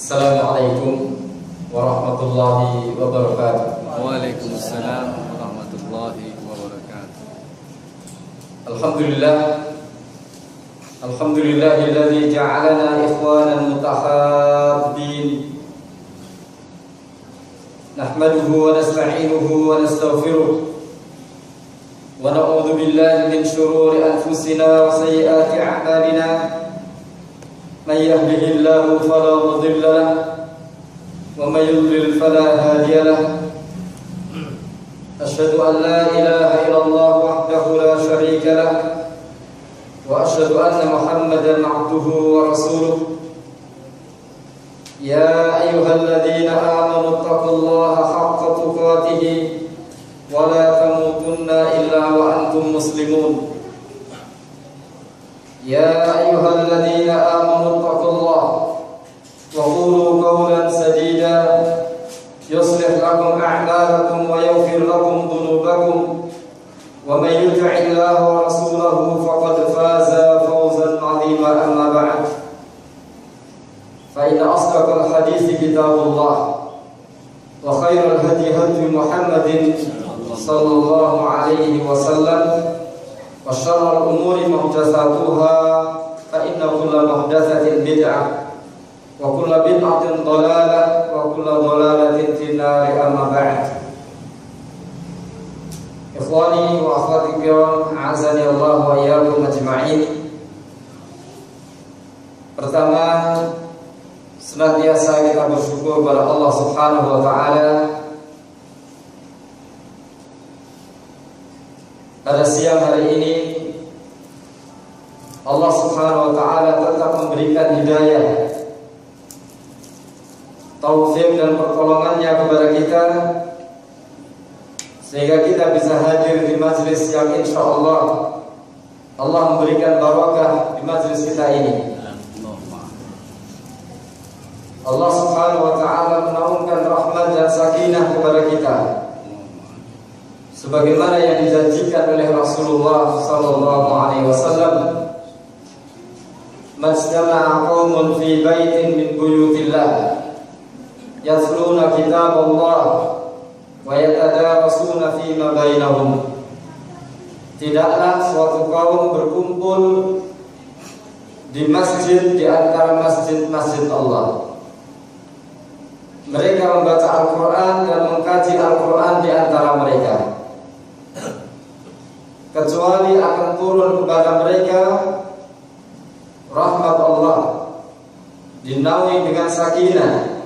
Assalamualaikum warahmatullahi wabarakatuh. Waalaikumsalam warahmatullahi wabarakatuh. Alhamdulillahilladzi ja'alana ikhwanan mutahabbin. Nahmaduhu wa nasta'inuhu wa nastaghfiruh. Wa na'udzu billahi min shururi anfusina wa sayyiati a'malina. Man yahdihillahu fala mudilla lahu wa may yudlil fala hadiya lahu. Asyhadu an la ilaha illallah wahdahu la syarika lahu wa asyhadu anna Muhammadan 'abduhu wa rasuluh. Ya ayyuhalladzina amanu taqullaha haqqa tuqatih wa la tamutunna illa wa antum muslimun. Ya ayyuhalladzina amanu taqullaha wa qulu qawlan sadida yuslih lakum a'malakum wa yaghfir lakum dhunubakum wa may yuti'illaha wa rasulahu faqad faza fawzan 'azima. Amma ba'd, fa inna asdaqal hadithi kitabullah wa khairal hadi hadi Muhammadin sallallahu alaihi wasallam wa syarrul umuri muhdatsatuha fa inna kulla muhdatsatin bid'ah wa kulla bid'atin dhalalah wa kulla dhalalatin finnar. Amma ba'd. Ikhwani wa akhwati kiram, a'azani Allah wa iyyakum ajma'in. Pertama, senantiasa kita bersyukur kepada Allah Subhanahu wa taala. Pada siang hari ini Allah Subhanahu wa taala tetap memberikan hidayah, taufik dan pertolongannya kepada kita, sehingga kita bisa hadir di majlis yang insyaallah Allah memberikan barakah di majlis kita ini. Allah Subhanahu wa taala menaungkan rahmat dan sakinah kepada kita, sebagaimana yang dijanjikan oleh Rasulullah sallallahu alaihi wasallam. Majtama'a qaumun fi baitin min buyutillah yatluna kitaballah wa yatadarasuna fima bainahum. Tidaklah suatu kaum berkumpul di masjid di antara masjid-masjid Allah. Mereka membaca Al-Quran dan mengkaji Al-Quran di antara mereka, kecuali akan turun kepada mereka rahmat Allah, dinaungi dengan sakinah,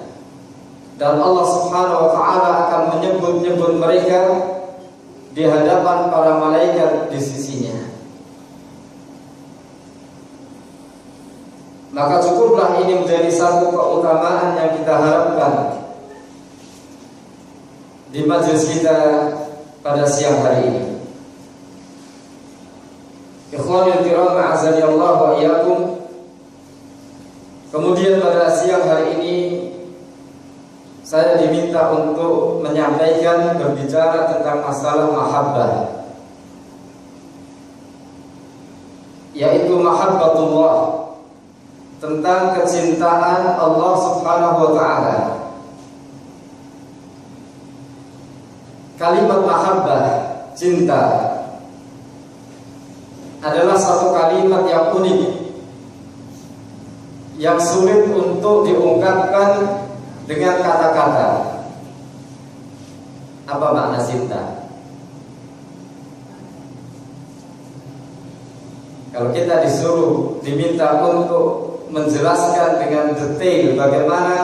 dan Allah Subhanahu wa taala akan menyebut-nyebut mereka di hadapan para malaikat di sisinya. Maka cukuplah ini menjadi satu keutamaan yang kita harapkan di majelis kita pada siang hari ini. Ikhwanul kiram, a'azani Allah wa iyyakum. Kemudian pada siang hari ini saya diminta untuk menyampaikan, berbicara tentang masalah mahabbah, yaitu mahabbatullah, tentang kecintaan Allah Subhanahu wa taala. Kalimat mahabbah, cinta, adalah satu kalimat yang unik, yang sulit untuk diungkapkan dengan kata-kata. Apa makna cinta? Kalau kita diminta untuk menjelaskan dengan detail bagaimana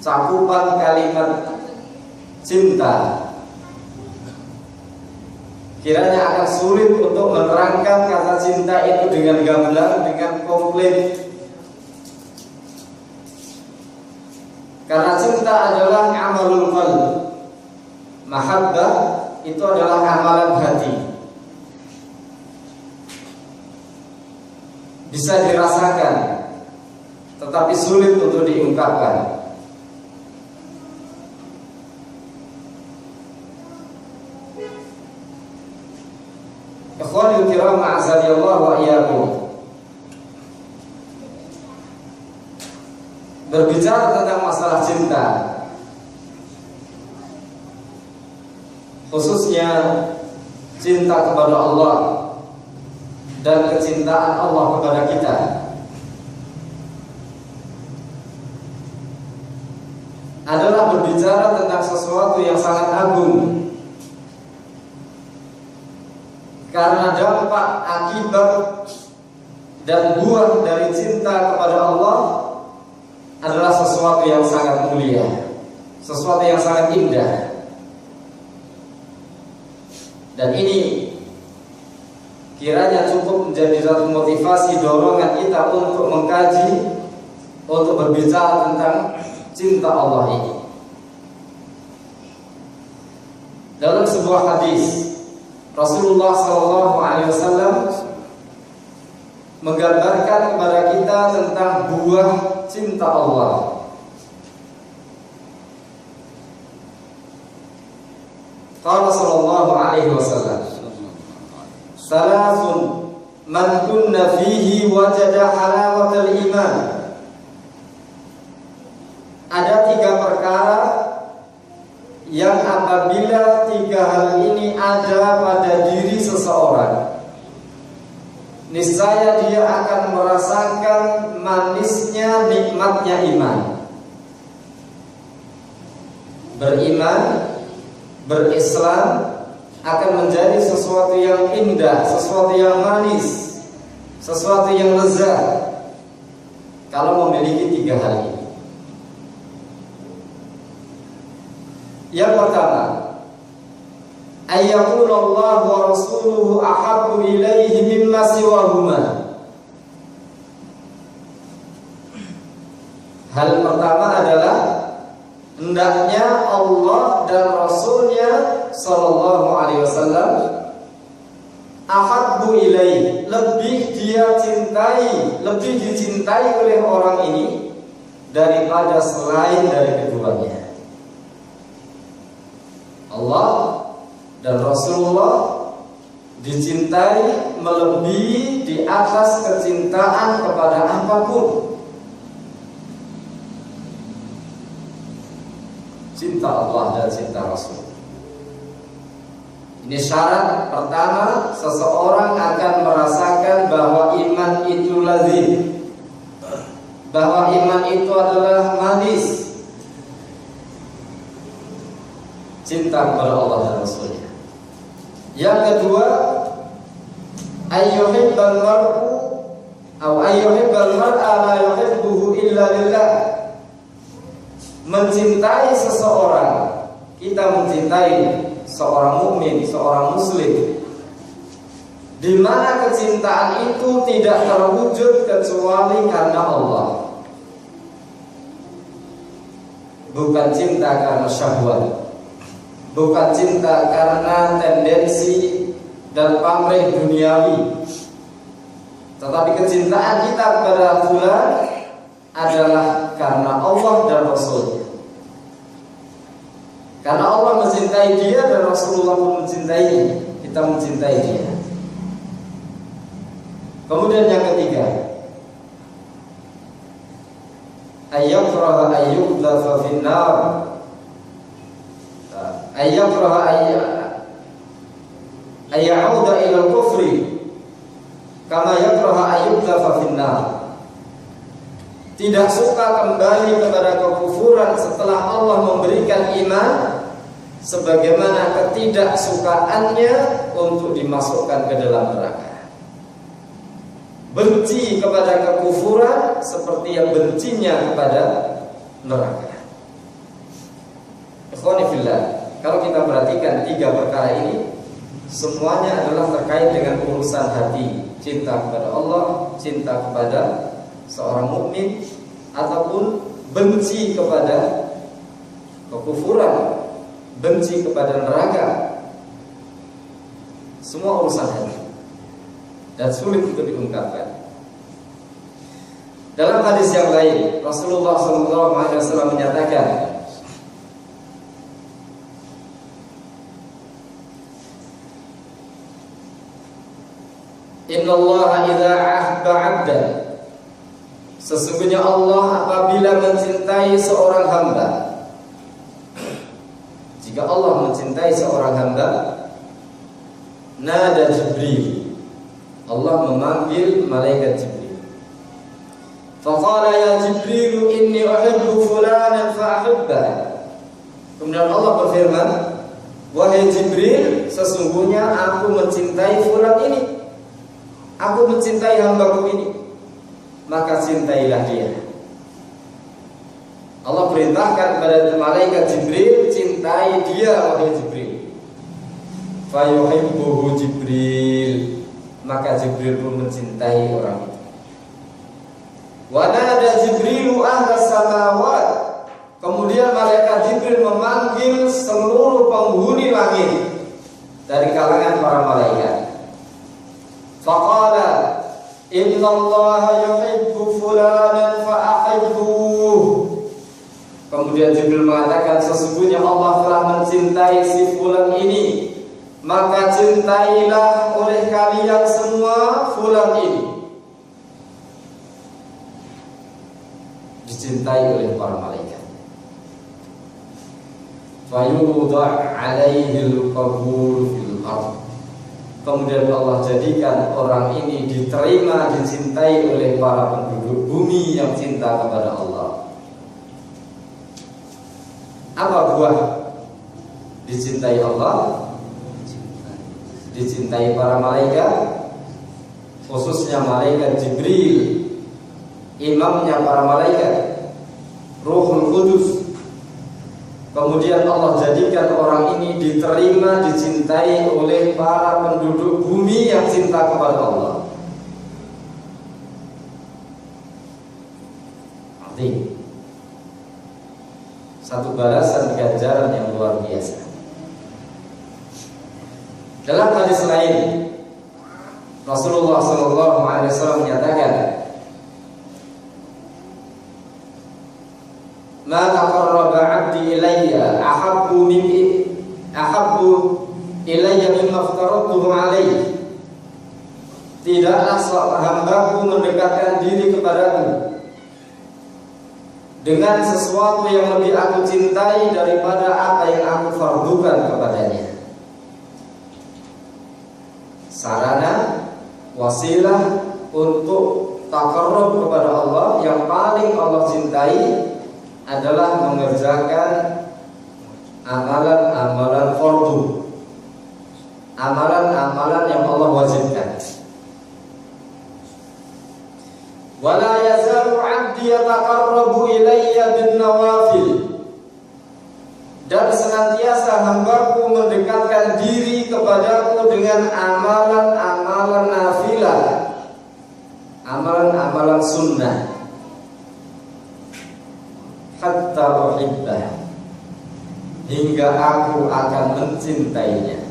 cakupan kalimat cinta, kiranya akan sulit untuk menerangkan kata cinta itu dengan gamblang, dengan komplit. Karena cinta adalah amalul qalb, mahabbah itu adalah amalan hati, bisa dirasakan tetapi sulit untuk diungkapkan. Ikhwanul kiram, a'azani Allah wa iyyakum. berbicara tentang masalah cinta, khususnya cinta kepada Allah dan kecintaan Allah kepada kita, adalah berbicara tentang sesuatu yang sangat agung. Karena dampak, akibat, dan buah dari cinta kepada Allah adalah sesuatu yang sangat mulia, sesuatu yang sangat indah. Dan ini kiranya cukup menjadi satu motivasi, dorongan kita untuk mengkaji, untuk berbicara tentang cinta Allah ini. Dalam sebuah hadis, Rasulullah SAW menggambarkan kepada kita tentang buah cinta Allah. Qala sallallahu alaihi wasallam, "Salasun man kunna fihi wajada halawatal iman." Ada 3 perkara yang apabila 3 hal ini ada pada diri seseorang, niscaya dia akan merasakan manisnya, nikmatnya iman. Beriman, berislam akan menjadi sesuatu yang indah, sesuatu yang manis, sesuatu yang lezat kalau memiliki 3 hal ini. Yang pertama, ayyaqulullahu wa rasuluhu ahabbu ilaihi mimma siwahuma. Hal pertama adalah hendaknya Allah dan Rasulnya sallallahu alaihi wasallam ahabbu ilaihi, lebih dia cintai, lebih dicintai oleh orang ini daripada selain dari keduanya. Allah dan Rasulullah dicintai melebihi di atas kecintaan kepada apapun. Cinta Allah dan cinta Rasul. Ini syarat pertama, seseorang akan merasakan bahwa iman itu lazim, bahwa iman itu adalah manis. Cinta kepada Allah dan Rasulnya. Yang kedua, ayyuhibbal mar'u atau ayyuhibbal mar'a la yuhibbuhu illa lillah. Mencintai seseorang, kita mencintai seorang mukmin, seorang muslim, di mana kecintaan itu tidak terwujud kecuali karena Allah. Bukan cinta karena syahwat, bukan cinta karena tendensi dan pamrih duniawi, tetapi kecintaan kita kepada fulan adalah karena Allah dan Rasulnya. Karena Allah mencintai dia dan Rasulullah pun mencintai, kita mencintai dia. Kemudian yang ketiga, ayyakraha ayyuqdhafa finnar, ayyakraha ayyauda ila al-kufri kama yakraha ayyuqdhafa finnar. Tidak suka kembali kepada kekufuran setelah Allah memberikan iman, sebagaimana ketidaksukaannya untuk dimasukkan ke dalam neraka. Benci kepada kekufuran seperti yang bencinya kepada neraka. Ikhwani fillah, kalau kita perhatikan 3 perkara ini, semuanya adalah terkait dengan urusan hati. Cinta kepada Allah, cinta kepada seorang mukmin, ataupun benci kepada kekufuran, benci kepada neraka. Semua urusan hati dan sulit untuk diungkapkan. Dalam hadis yang lain, Rasulullah SAW menyatakan, Inna Allah idza ahba 'abdan, Sesungguhnya Allah apabila mencintai seorang hamba, jika Allah mencintai seorang hamba, nada Jibril, Allah memanggil malaikat Jibril. Faqala ya Jibril inni uhibbu fulanan fa'ahibbah. Kemudian Allah berfirman, wahai Jibril, sesungguhnya aku mencintai fulan ini, aku mencintai hambaku ini, maka cintailah dia. Allah perintahkan kepada malaikat Jibril, cintai dia wahai Jibril. Fayuhibbuhu Jibril, maka Jibril pun mencintai orang itu. Wa nada Jibrilu ahlas samawat, kemudian malaikat Jibril memanggil seluruh penghuni langit dari kalangan para malaikat. Faqala innallaha yuhibbu fulanan fa'ahibbuh. Kemudian Jibril mengatakan, sesungguhnya Allah telah mencintai si fulan ini, maka cintailah oleh kalian semua fulan ini. Dicintai oleh para malaikat. Fayudha 'alaihil qabul fil ardh. Kemudian Allah jadikan orang ini diterima, dicintai oleh para penduduk bumi yang cinta kepada Allah. Apa buah dicintai Allah? Dicintai para malaikat, khususnya malaikat Jibril, imamnya para malaikat, Ruhul Qudus. Kemudian Allah jadikan orang ini diterima, dicintai oleh para penduduk bumi yang cinta kepada Allah. Artinya satu balasan ganjaran yang luar biasa. Dalam hadis lain, Rasulullah SAW menyatakan, ma taqarraba 'abdi ilayya ahabbu ilayya mimma aftaratuhu 'alaihi. Tidaklah seorang hambaku mendekatkan diri kepadaku dengan sesuatu yang lebih aku cintai daripada apa yang aku fardukan kepadanya. Sarana, wasilah untuk taqarrub kepada Allah yang paling Allah cintai adalah mengerjakan amalan-amalan fardu, amalan-amalan yang Allah wajibkan. Wala yazalu 'abdi yataqarrabu ilayya bin nawafil, dan senantiasa hambaku mendekatkan diri kepadaku dengan amalan-amalan nafilah, amalan-amalan sunnah, hatta uhibbah, hingga aku akan mencintainya.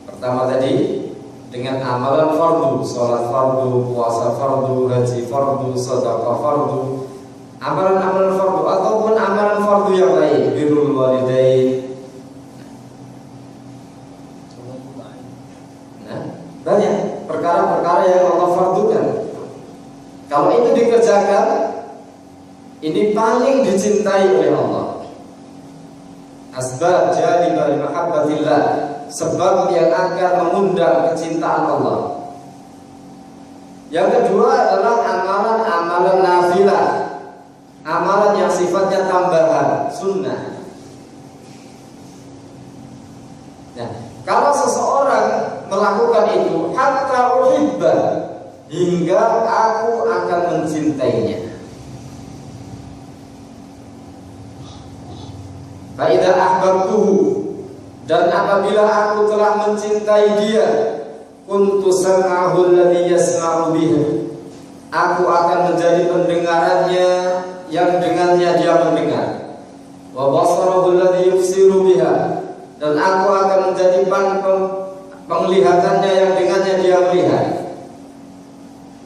Pertama tadi dengan amalan fardu, sholat fardu, puasa fardu, haji fardu, sedekah fardu, amalan-amalan fardu ataupun amalan fardu yang lain, birrul walidain. Nah, banyak perkara-perkara yang Allah fardukan. Kalau itu dikerjakan, ini paling dicintai oleh Allah. Asbab jalibah li mahabbatillah, sebab yang akan mengundang kecintaan Allah. Yang kedua adalah amalan-amalan nafilah, amalan yang sifatnya tambahan, sunnah. Nah, kalau seseorang melakukan itu, hatta uhibba, hingga aku akan mencintainya. Fa idza ahbabtuhu, dan apabila aku telah mencintai dia, kuntu sam'ahu alladhi yasma'u bihi, aku akan menjadi pendengarannya yang dengannya dia mendengar, wa basarahu alladhi yubsiru biha, dan aku akan menjadi penglihatannya yang dengannya dia melihat,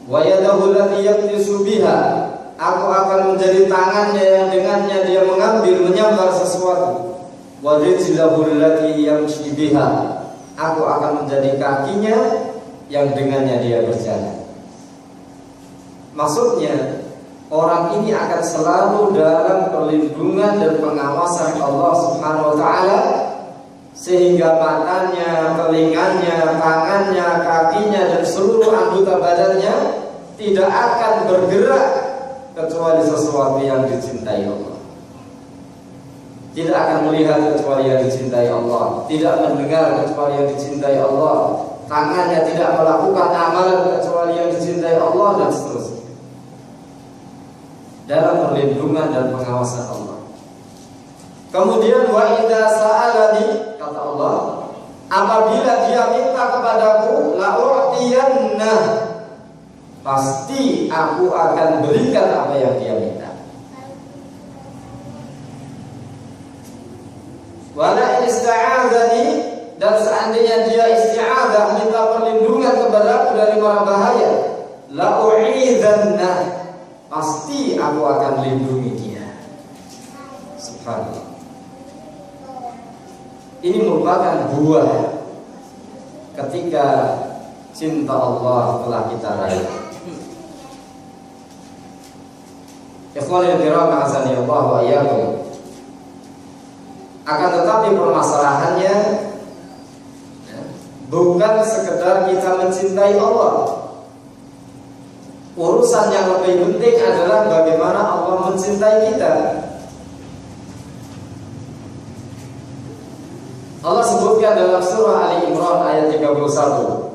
wa yadahu allati yabtisu biha, aku akan menjadi tangannya yang dengannya dia mengambil, menyambar sesuatu, wa rijlahu allati yamshi biha, aku akan menjadi kakinya yang dengannya dia berjalan. Maksudnya, orang ini akan selalu dalam perlindungan dan pengawasan Allah Subhanahu wa taala, sehingga matanya, telinganya, tangannya, kakinya dan seluruh anggota badannya tidak akan bergerak kecuali sesuatu yang dicintai Allah. Tidak akan melihat kecuali yang dicintai Allah, tidak mendengar kecuali yang dicintai Allah, tangannya tidak melakukan amalan kecuali yang dicintai Allah, dan seterusnya. Dalam perlindungan dan pengawasan Allah. Kemudian wa idza sa'alani, kata Allah, apabila dia minta kepadaku, la u'tiyanna, pasti aku akan berikan apa yang dia minta. Wala ista'adzani, dan seandainya dia isti'adzah, minta perlindungan kepadaku dari mara bahaya, la u'idzanna, pasti aku akan lindungi dia. Subhanallah. Ini merupakan buah ketika cinta Allah telah kita raih. Ikhwanul kiram, azani Allah wa iyyakum. Akan tetapi permasalahannya bukan sekedar kita mencintai Allah. Urusan yang lebih penting adalah bagaimana Allah mencintai kita. Allah sebutkan dalam surah Ali Imran ayat 31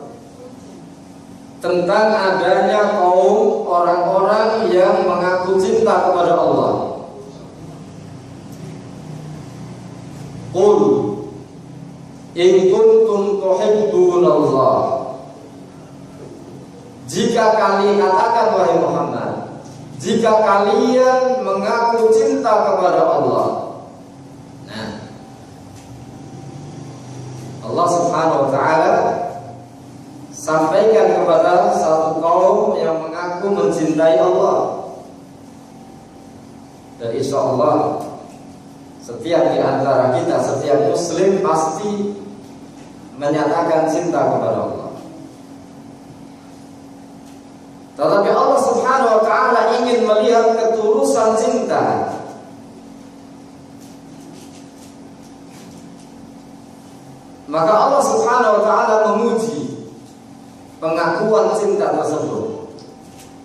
tentang adanya kaum orang-orang yang mengaku cinta kepada Allah. Qul in kuntum tuhibbunallah, jika kalian, katakan wahai Muhammad, jika kalian mengaku cinta kepada Allah. Nah, Allah Subhanahu wa taala sampaikan kepada satu kaum yang mengaku mencintai Allah. Dan insya Allah setiap di antara kita, setiap muslim pasti menyatakan cinta kepada Allah. Tetapi Allah Subhanahu wa taala ingin melihat ketulusan cinta. Maka Allah Subhanahu wa taala memuji pengakuan cinta tersebut.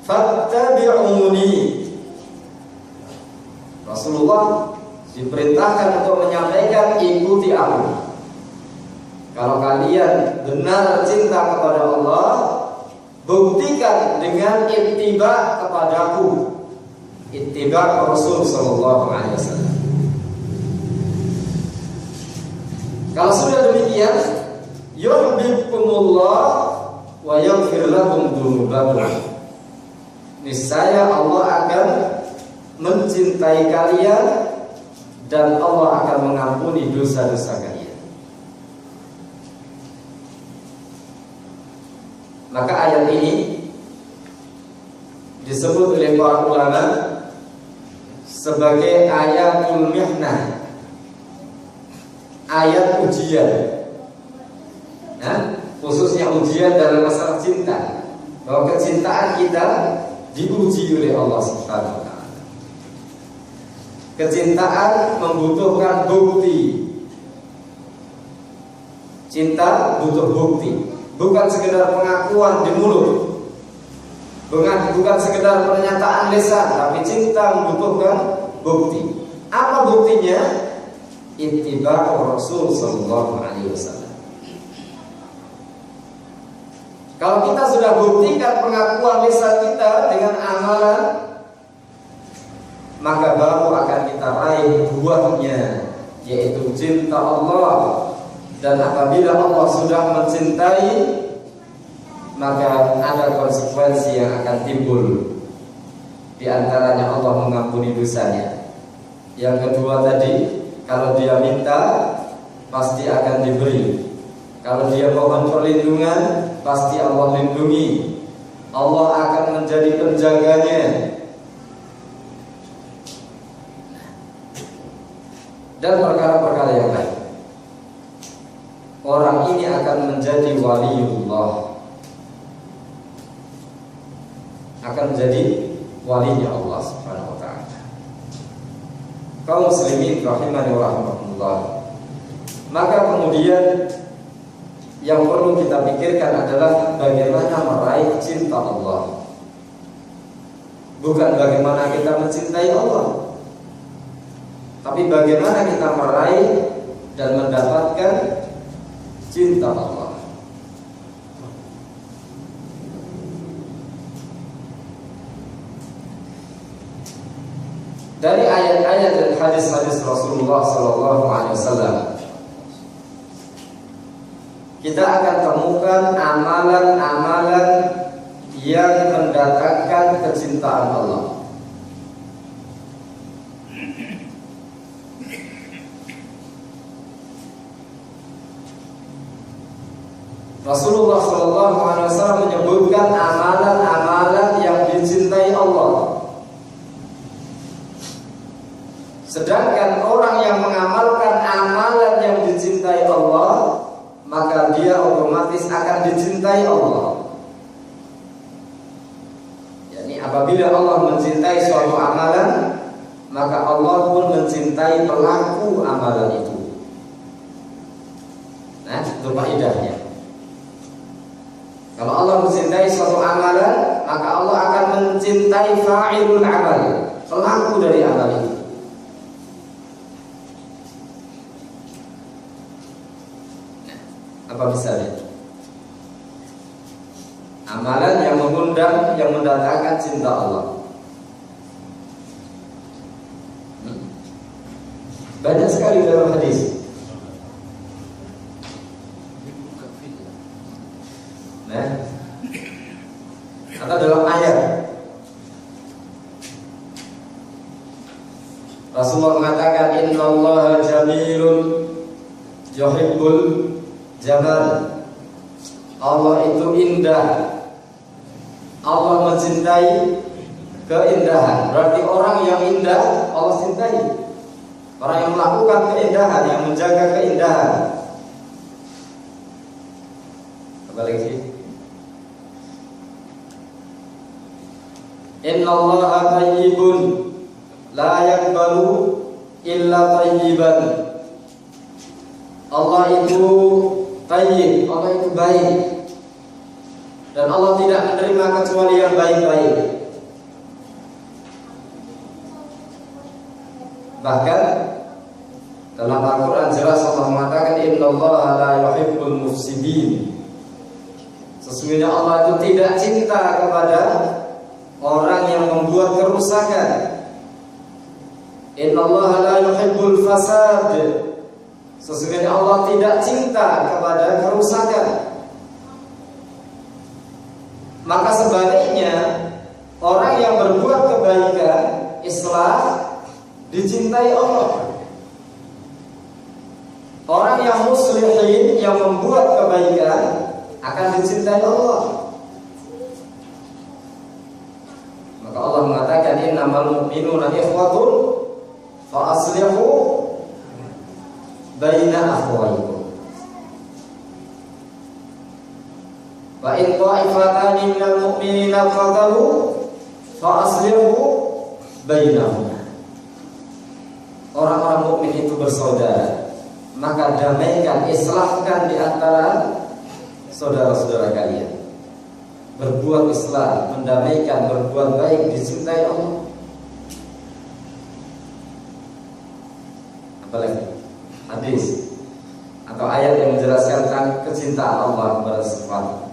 Fattabi'uni. Rasulullah diperintahkan untuk menyampaikan, ikuti aku. Kalau kalian benar cinta kepada Allah, buktikan dengan ittiba kepadaku, ittiba Rasul sallallahu alaihi wasallam. Kalau sudah demikian, yuhibbukumullah wa yaghfir lakum dzunubakum. Niscaya Allah akan mencintai kalian dan Allah akan mengampuni dosa-dosa kalian. Maka ayat ini disebut oleh para ulama sebagai ayatul mihnah, ayat ujian. Nah, khususnya ujian dalam masalah cinta, bahwa kecintaan kita diuji oleh Allah Subhanahu wa taala. Kecintaan membutuhkan bukti. Cinta butuh bukti, bukan sekedar pengakuan di mulut, bukan sekedar pernyataan lisan, tapi cinta membutuhkan bukti. Apa buktinya? Ittiba Rasul sallallahu alaihi wasallam. Kalau kita sudah buktikan pengakuan lisan kita dengan amalan, maka baru akan kita raih buahnya, yaitu cinta Allah. Dan apabila Allah sudah mencintai, maka ada konsekuensi yang akan timbul. Di antaranya Allah mengampuni dosanya. Yang kedua tadi, kalau dia minta, pasti akan diberi. Kalau dia mohon perlindungan, pasti Allah lindungi. Allah akan menjadi penjaganya. Dan perkara-perkara yang lain. Orang ini akan menjadi waliullah, akan menjadi walinya Allah Subhanahu wa taala. Kaum muslimin rahimani wa rahimakumullah. Maka kemudian yang perlu kita pikirkan adalah bagaimana meraih cinta Allah. Bukan bagaimana kita mencintai Allah, tapi bagaimana kita meraih dan mendapatkan cinta Allah. Dari ayat-ayat dan hadis-hadis Rasulullah SAW, kita akan temukan amalan-amalan yang mendatangkan kecintaan Allah. Rasulullah SAW menyebutkan amalan-amalan yang dicintai Allah. Sedangkan orang yang mengamalkan amalan yang dicintai Allah, maka dia otomatis akan dicintai Allah. Yani apabila Allah mencintai suatu amalan, maka Allah pun mencintai pelaku amalan itu. Nah, itu faedahnya. Kalau Allah mencintai suatu amalan, maka Allah akan mencintai fa'ilul amal, pelaku dari amal itu. Apa misalnya? Amalan yang mengundang, yang mendatangkan cinta Allah. Banyak sekali dalam hadis. Nah, atau dalam ayat Rasulullah mengatakan innallaha jamilun yuhibbul jamal. Allah itu indah. Allah mencintai keindahan. Berarti orang yang indah Allah cintai. Orang yang melakukan keindahan, yang menjaga keindahan. Kembali lagi. Innallaha thayyibun la yaqbalu illa thayyiban. Allah itu thayyib, Allah itu baik, dan Allah tidak menerima kecuali yang baik-baik. Bahkan dalam Al-Quran jelas Allah mengatakan innallaha la yuhibbul mufsidin. Sesungguhnya Allah itu tidak cinta kepada orang yang membuat kerusakan. Innallaha la yuhibbul fasad. Sesungguhnya Allah tidak cinta kepada kerusakan. Maka sebaliknya, orang yang berbuat kebaikan, islah, dicintai Allah. Orang yang muslihin, yang membuat kebaikan, akan dicintai Allah. Maka Allah mengatakan innamal mu'minuna ikhwatun fa aslihu baina akhwaykum. Wa in ta'ifatani minal mu'minina qatalu fa aslihu bainahuma. Orang-orang mukmin itu bersaudara, maka damaikan, islahkan di antara saudara-saudara kalian. Berbuat islah, mendamaikan, berbuat baik, dicintai Allah. Apalagi hadis atau ayat yang menjelaskan tentang kecintaan Allah kepada sesuatu.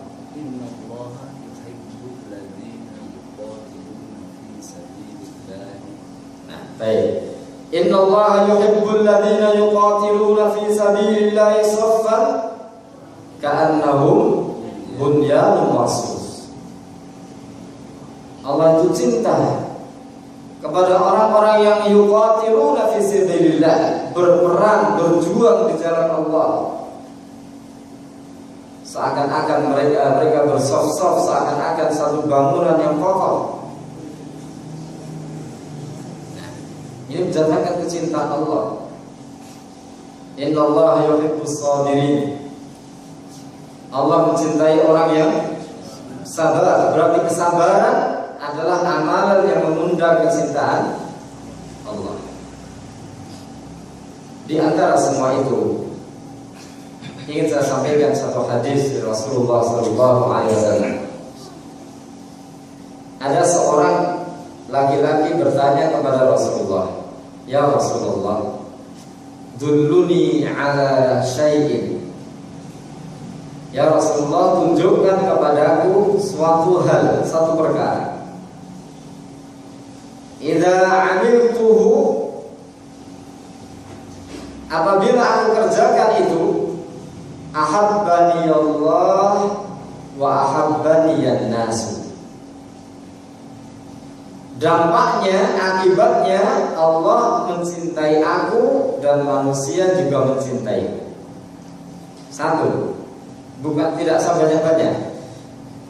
Innallaha yuhibbul ladzina yuqatiluna fi sabilillah. Nah, baik. Innallaha yuhibbul ladzina yuqatiluna fi sabilillah saffan ka'annahum bunyanun marsus. Allah itu cinta kepada orang-orang yang yuqatiluna fi sabilillah, berperang, berjuang di jalan Allah. Seakan-akan mereka bersaf-saf, seakan-akan satu bangunan yang kokoh. Ini mendatangkan kecintaan Allah. Innallaha yuhibbus sabirin. Allah mencintai orang yang sabar. Berarti kesabaran adalah amalan yang mengundang kecintaan Allah. Di antara semua itu, ingin saya sampaikan satu hadis dari Rasulullah SAW. Ada seorang laki-laki bertanya kepada Rasulullah, "Ya Rasulullah, dulluni ala syai'in." Ya Rasulullah, tunjukkan kepadaku suatu hal, satu perkara. Idza 'amiltuhu, apabila aku kerjakan itu, ahabbani Allah wa ahabbani an-nas. Dampaknya, akibatnya Allah mencintai aku dan manusia juga mencintaiku. Satu, bukan tidak sebanyak-banyak.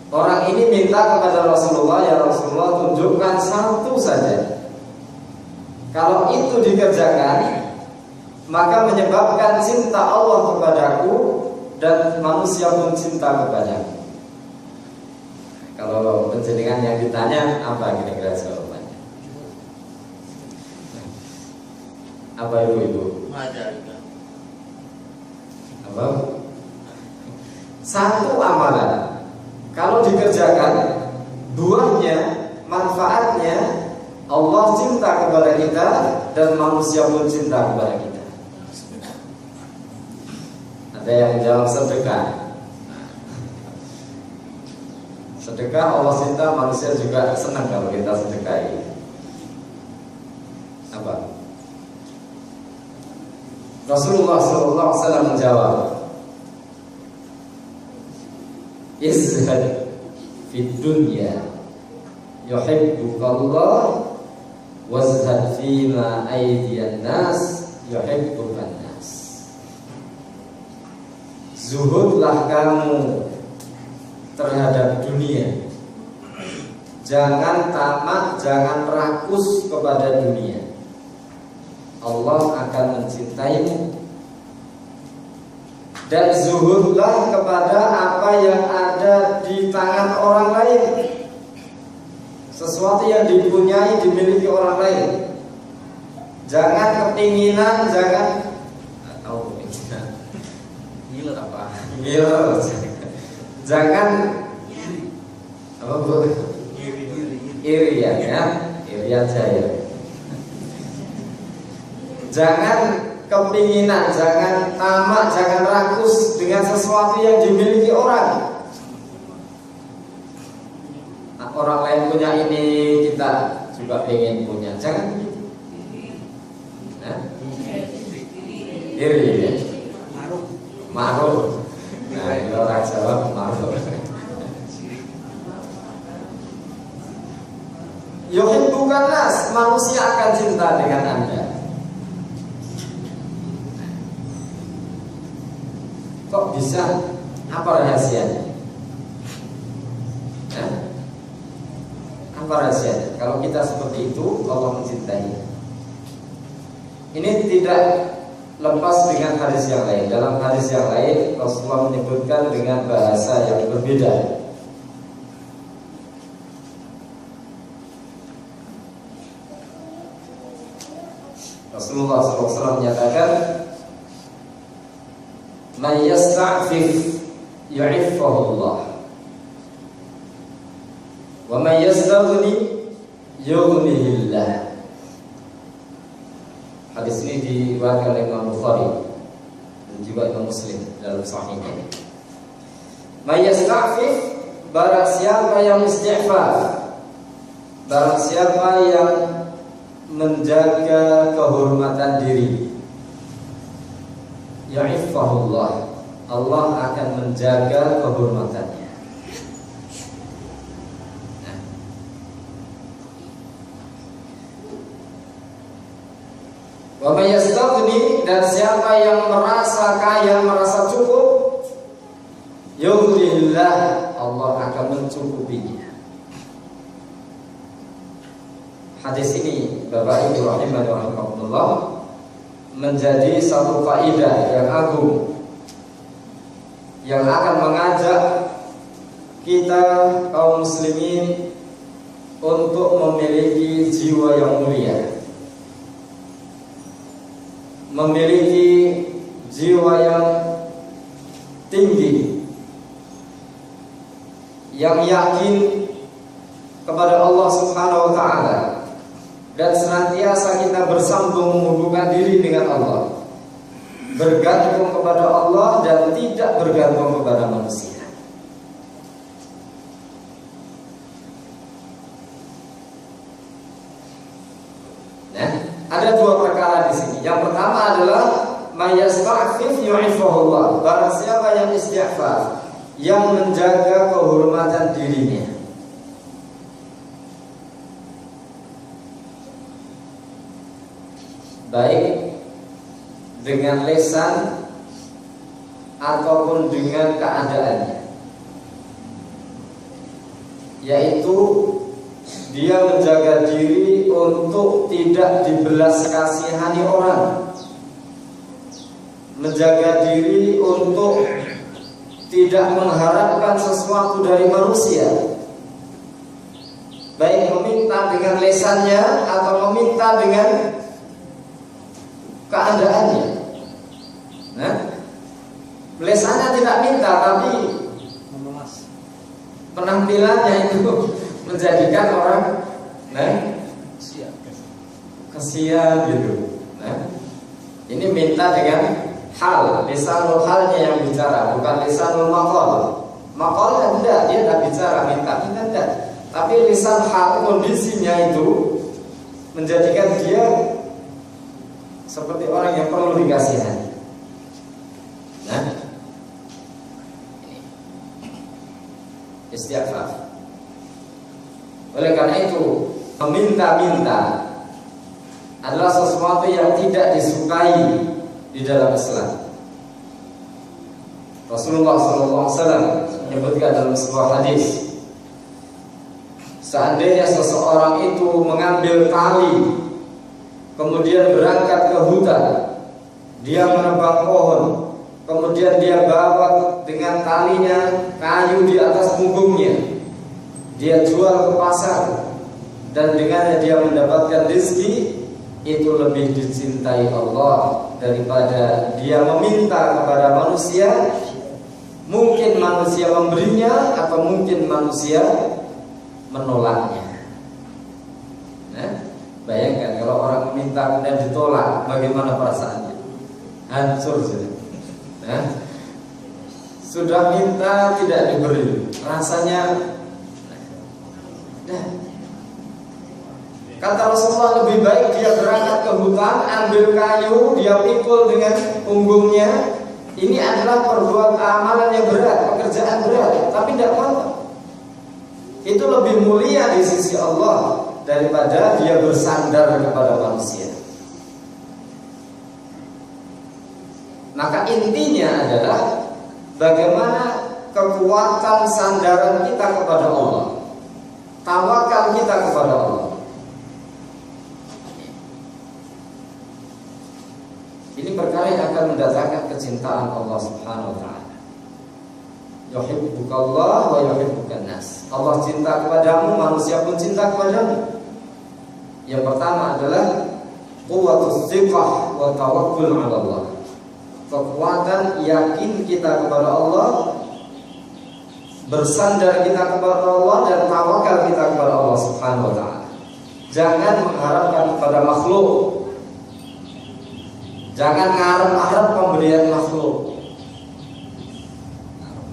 Orang ini minta kepada Rasulullah, "Ya Rasulullah, tunjukkan satu saja." Kalau itu dikerjakan, maka menyebabkan cinta Allah kepadaku dan manusia pun cinta kepadaku. Kalau penjenengan yang ditanya, apa kira-kira jawabannya? Apa itu? Apa? Satu amalan, kalau dikerjakan, buahnya, manfaatnya, Allah cinta kepada kita dan manusia pun cinta kepada kita. Ada yang jawab sedekah. Sedekah Allah cinta, manusia juga senang kalau kita sedekahi. Apa? Rasulullah SAW menjawab, "Izhad fid dunya yuhibbukallah, wazhad fima aydiyan nas yuhibbukan nas." Zuhudlah kamu terhadap dunia. Jangan tamak, jangan rakus kepada dunia. Allah akan mencintaimu. Dan zuhudlah kepada apa yang ada di tangan orang lain. Sesuatu yang dipunyai, dimiliki orang lain. Jangan kepinginan, jangan Ngiler apa? ngiler. Jangan apa bu? Iri ya, iri aja ya. Jangan kepinginan, jangan tamak, jangan rakus dengan sesuatu yang dimiliki orang. Nah, orang lain punya ini, kita juga pengen punya. Jangan begitu. Nah, iri ya. Maruf. Nah, ini orang Jawa maruf. Yuhibbukan nas, manusia akan cinta dengan Anda. Kok bisa? Apa rahasianya? Apa rahasianya? Kalau kita seperti itu, Allah mencintai. Ini tidak lepas dengan hadis yang lain. Dalam hadis yang lain, Rasulullah menyebutkan dengan bahasa yang berbeda. Rasulullah SAW menyatakan, "Man yasta'fif yu'iffahu Allah, wa man yastaghni yughnihillah." Hadis ini diriwayatkan oleh Imam Bukhari dan juga Imam Muslim dalam sahihnya. Man yasta'fif, barang siapa yang istighfar, barang siapa yang menjaga kehormatan diri, ya'ifahullah, Allah akan menjaga kehormatannya. Wa may yastaghni, dan siapa yang merasa kaya, merasa cukup, yughnillah, Allah akan mencukupinya. Hadis ini, Bapak Ibu rahimani wa rahimakumullah, menjadi satu faedah yang agung yang akan mengajak kita kaum muslimin untuk memiliki jiwa yang mulia, memiliki jiwa yang tinggi, yang yakin kepada Allah Subhanahu wa ta'ala, dan senantiasa kita bersambung menghubungkan diri dengan Allah, bergantung kepada Allah dan tidak bergantung kepada manusia. Nah, ada dua perkara di sini. Yang pertama adalah mayasta'fif yu'ifahullah. Barang siapa yang istighfar, yang menjaga kehormatan dirinya, baik dengan lisan ataupun dengan keadaannya, yaitu dia menjaga diri untuk tidak dibelas kasihani orang, menjaga diri untuk tidak mengharapkan sesuatu dari manusia, baik meminta dengan lisannya atau meminta dengan keadaannya. Nah, lisannya tidak minta, tapi penampilannya itu menjadikan orang kasihan gitu. Nah, ini minta dengan hal, lisanul halnya yang bicara, bukan lisanul maqal. Maqalnya tidak, dia tidak bicara, minta tidak. Tapi lisan hal, kondisinya itu menjadikan dia seperti orang yang perlu dikasihani. Nah, ini istighfar. Oleh karena itu, meminta-minta adalah sesuatu yang tidak disukai di dalam Islam. Rasulullah SAW menyebutkan dalam sebuah hadis, seandainya seseorang itu mengambil tali, kemudian berangkat ke hutan, dia menebang pohon, kemudian dia bawa dengan talinya kayu di atas punggungnya, dia jual ke pasar, dan dengannya dia mendapatkan rezeki, itu lebih dicintai Allah daripada dia meminta kepada manusia. Mungkin manusia memberinya atau mungkin manusia menolaknya. Nah, bayangkan kalau orang meminta kemudian ditolak, bagaimana perasaannya? Hancur sudah. Nah, sudah minta tidak diberi, rasanya. Nah, kata Rasulullah, lebih baik dia berangkat ke hutan, ambil kayu, dia pikul dengan punggungnya. Ini adalah perbuatan amalan yang berat, pekerjaan berat, tapi tidak apa-apa. Itu lebih mulia di sisi Allah daripada dia bersandar kepada manusia. Maka intinya adalah bagaimana kekuatan sandaran kita kepada Allah, tawakal kita kepada Allah. Ini perkara yang akan mendatangkan kecintaan Allah Subhanahu wa ta'ala. Yuhibbukallah wa yuhibbukan nas. Allah cinta kepadamu, manusia pun cinta kepadamu. Yang pertama adalah quwwatus thiqah wa tawakkul 'ala Allah. Kekuatan yakin kita kepada Allah, bersandar kita kepada Allah, dan tawakal kita kepada Allah Subhanahu wa ta'ala. Jangan mengharapkan kepada makhluk. Jangan ngarep-ngarep pemberian makhluk.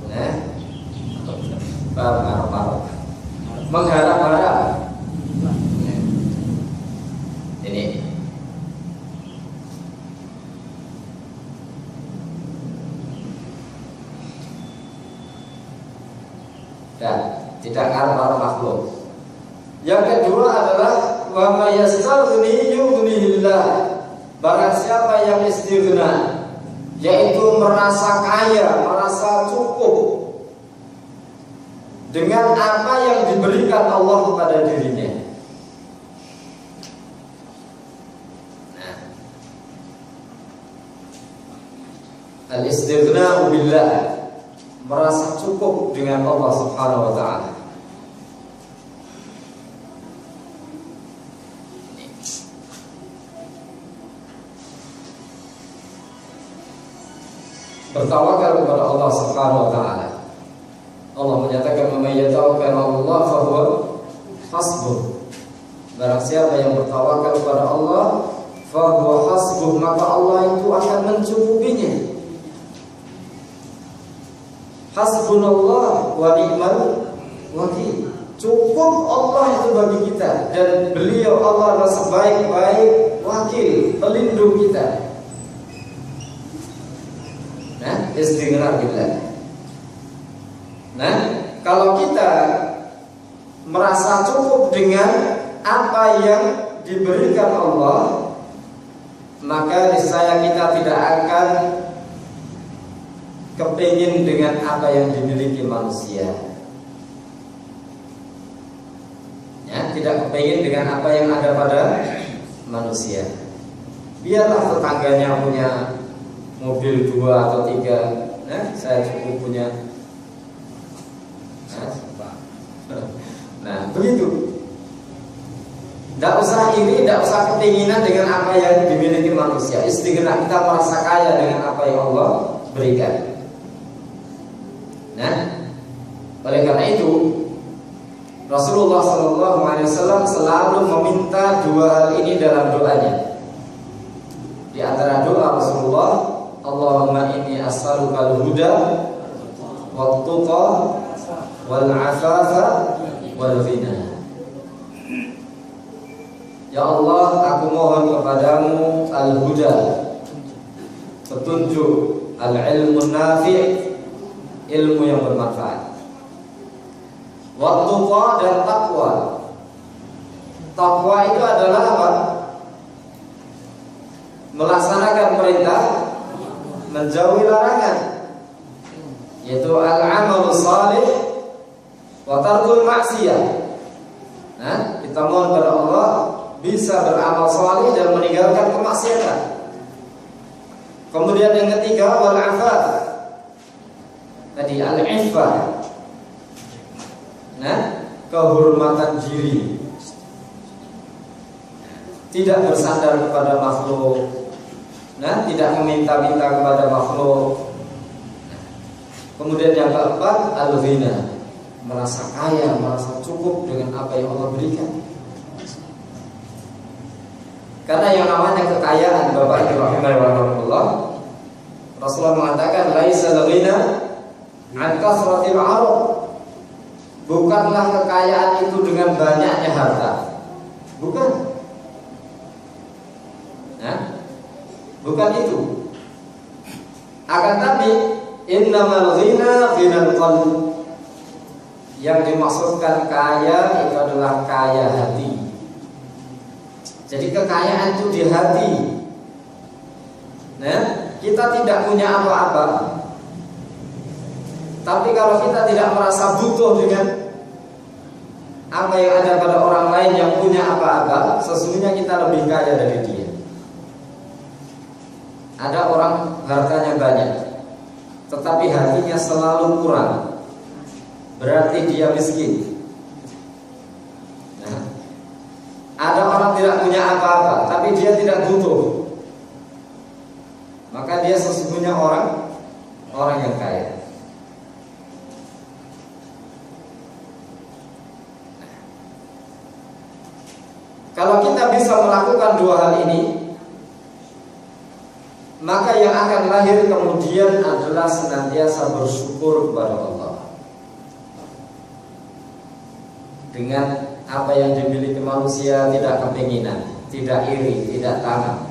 Nah, ngarep-ngarep, mengharap-harap. Ini dan tidak ngarep-ngarep makhluk. Yang kedua adalah wa may yastaghni yughnihillah. Barang siapa yang istighna, yaitu merasa kaya, merasa cukup dengan apa yang diberikan Allah kepada dirinya. Nah, al-istighna billah, merasa cukup dengan Allah Subhanahu wa ta'ala. bertawakal kepada Allah Subhanahu wa taala. Allah menyatakan man yatawakkal 'ala Allah fa huwa hasbuh. Barang siapa yang bertawakal kepada Allah, fa huwa hasbuh, maka Allah itu akan mencukupinya. Hasbunallah wa ni'mal wakil. Cukup Allah itu bagi kita, dan beliau Allah adalah sebaik-baik wakil, pelindung kita. Nah, istighfar billah. Nah, kalau kita merasa cukup dengan apa yang diberikan Allah, maka niscaya kita tidak akan kepingin dengan apa yang dimiliki manusia. Ya, tidak kepingin dengan apa yang ada pada manusia. Biarlah tetangganya punya mobil 2 atau 3, saya cukup punya. Nah, begitu. Tidak usah iri, tidak usah kepinginan dengan apa yang dimiliki manusia. Istighna, kita merasa kaya dengan apa yang Allah berikan. Nah, oleh karena itu Rasulullah SAW selalu meminta 2 hal ini dalam doanya. Di antara doa Rasulullah, Allahumma inni as'aluka al-huda wat-tuqa wal-'afafa wal-ghina. Ya Allah, aku mohon kepadamu al-huda, petunjuk, al-ilmu nafi', ilmu yang bermanfaat, wat-tuqa dan takwa. Takwa itu adalah apa? Melaksanakan perintah, menjauhi larangan, yaitu al-amalu salih wa tarkul maksiyah. Nah, kita mohon kepada Allah bisa beramal salih dan meninggalkan kemaksiatan. Kemudian yang ketiga, wal afaf. Tadi al-iffah. Nah, kehormatan diri. Tidak bersandar kepada makhluk. Nah, tidak meminta-minta kepada makhluk. Kemudian yang keempat, al-ghina. Merasa kaya, merasa cukup dengan apa yang Allah berikan. Karena yang namanya kekayaan, Bapak Ibu rahimahullah, Rasulullah mengatakan laisa al-ghina an kasratil 'arab. Bukanlah kekayaan itu dengan banyaknya harta. Bukan. Nah, bukan itu. Akan tapi innamal ghina ghinal qalb. Yang dimaksudkan kaya itu adalah kaya hati. Jadi kekayaan itu di hati. Nah, kita tidak punya apa-apa, tapi kalau kita tidak merasa butuh dengan apa yang ada pada orang lain yang punya apa-apa, sesungguhnya kita lebih kaya dari dia. Ada orang hartanya banyak, tetapi hatinya selalu kurang, berarti dia miskin. Ada orang tidak punya apa-apa, tapi dia tidak butuh, maka dia sesungguhnya orang yang kaya. Kalau kita bisa melakukan 2 hal ini, maka yang akan lahir kemudian adalah senantiasa bersyukur kepada Allah. Dengan apa yang dimiliki manusia tidak kepinginan, tidak iri, tidak tamak.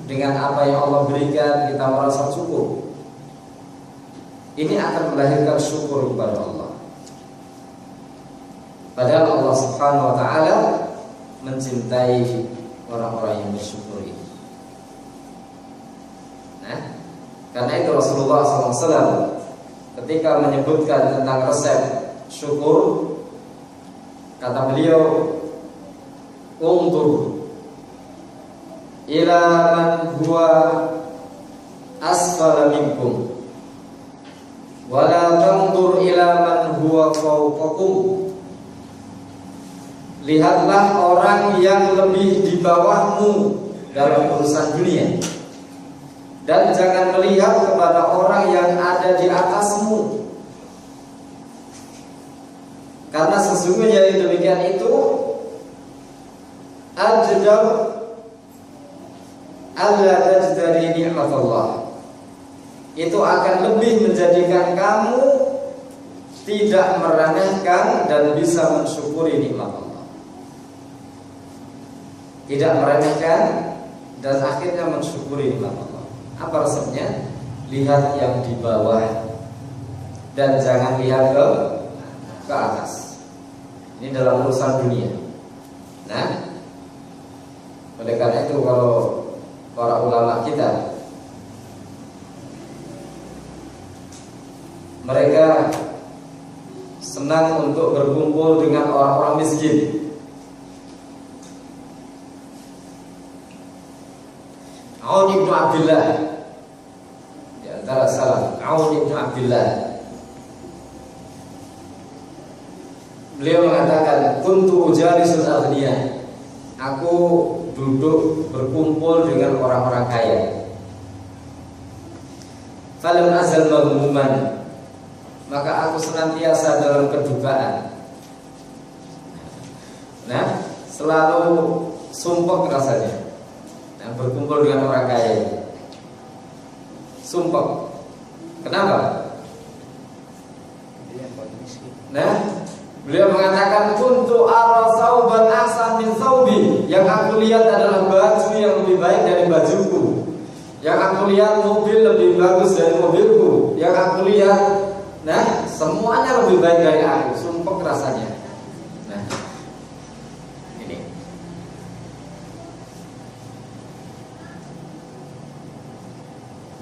Dengan apa yang Allah berikan kita merasa cukup. Ini akan melahirkan syukur kepada Allah. Padahal Allah Subhanahu wa taala mencintai orang-orang yang bersyukur ini. Nah, karena itu Rasulullah SAW ketika menyebutkan tentang resep syukur, kata beliau, untur ila man huwa asfala minkum wa la tanzur ila man huwa fawqakum. Lihatlah orang yang lebih di bawahmu dalam urusan dunia, dan jangan melihat kepada orang yang ada di atasmu, karena sesungguhnya yang demikian itu ajdar alla tajdari ni'matullah, itu akan lebih menjadikan kamu tidak meremehkan dan bisa mensyukuri nikmat Allah. Tidak meremehkan dan akhirnya mensyukuri nikmat Allah. Apa resepnya? Lihat yang di bawah dan jangan lihat ke atas. Ini dalam urusan dunia. Nah, oleh karena itu kalau para ulama kita, mereka senang untuk berkumpul dengan orang-orang miskin. Aun ibnu Abdullah, di antara salaf, Aun ibnu Abdullah, beliau mengatakan, kuntu jalisul aghniya, aku duduk berkumpul dengan orang-orang kaya. Falam azal maghmuman, maka aku senantiasa dalam kedukaan. Nah, selalu sumpek rasanya. Nah, berkumpul dengan orang kaya, sumpek. Kenapa? Nah, beliau mengatakan kuntu ara sauban ahsan min saubi, yang aku lihat adalah baju yang lebih baik dari bajuku, yang aku lihat mobil lebih bagus dari mobilku, yang aku lihat, nah, semuanya lebih baik dari aku. Sumpek rasanya. Nah, ini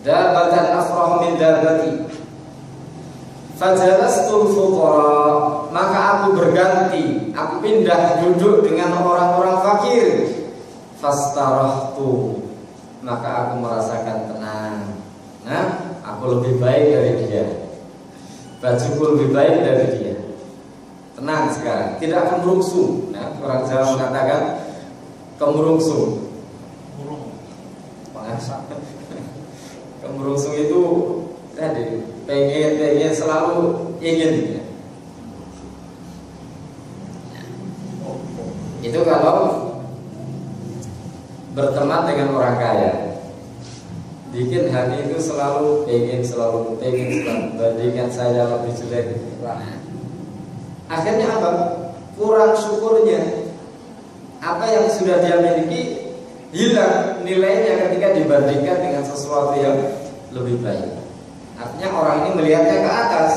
dabatan afrah min dabati fajalastul fuqara, maka aku berganti, aku pindah duduk dengan orang-orang fakir. Fastarahtu, maka aku merasakan tenang. Nah, aku lebih baik dari dia, bajuku lebih baik dari dia. Tenang sekarang, tidak kemerungsung. Nah, orang Jawa mengatakan kemerungsung. Kemerungsung itu tadi pengen selalu ingin. Itu kalau berteman dengan orang kaya, bikin hati itu selalu pengen bandingkan saya lebih jelek. Akhirnya apa? Kurang syukurnya. Apa yang sudah dia miliki hilang nilainya ketika dibandingkan dengan sesuatu yang lebih baik. Artinya orang ini melihatnya ke atas.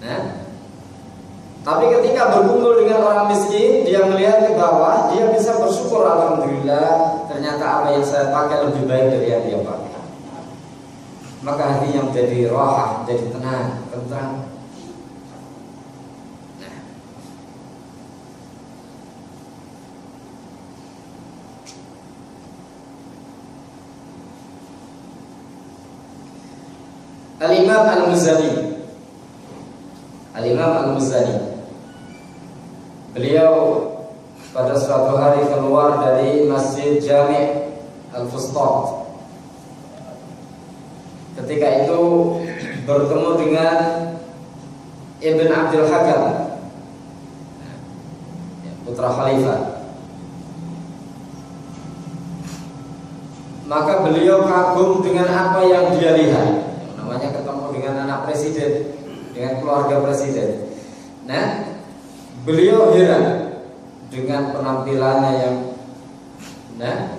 Nah, tapi ketika berkumpul dengan orang miskin, dia melihat ke bawah, dia bisa bersyukur, alhamdulillah, ternyata apa yang saya pakai lebih baik dari yang dia pakai. Maka hatinya menjadi rohah, menjadi tenang, tentram. Nah, Al-Imam Al-Muzani, beliau pada suatu hari keluar dari Masjid Jami' Al-Fustat. Ketika itu bertemu dengan Ibn Abdul Hakam, putra khalifah. Maka beliau kagum dengan apa yang dia lihat. Namanya ketemu dengan anak presiden, dengan keluarga presiden. Nah, beliau heran dengan penampilannya yang, nah,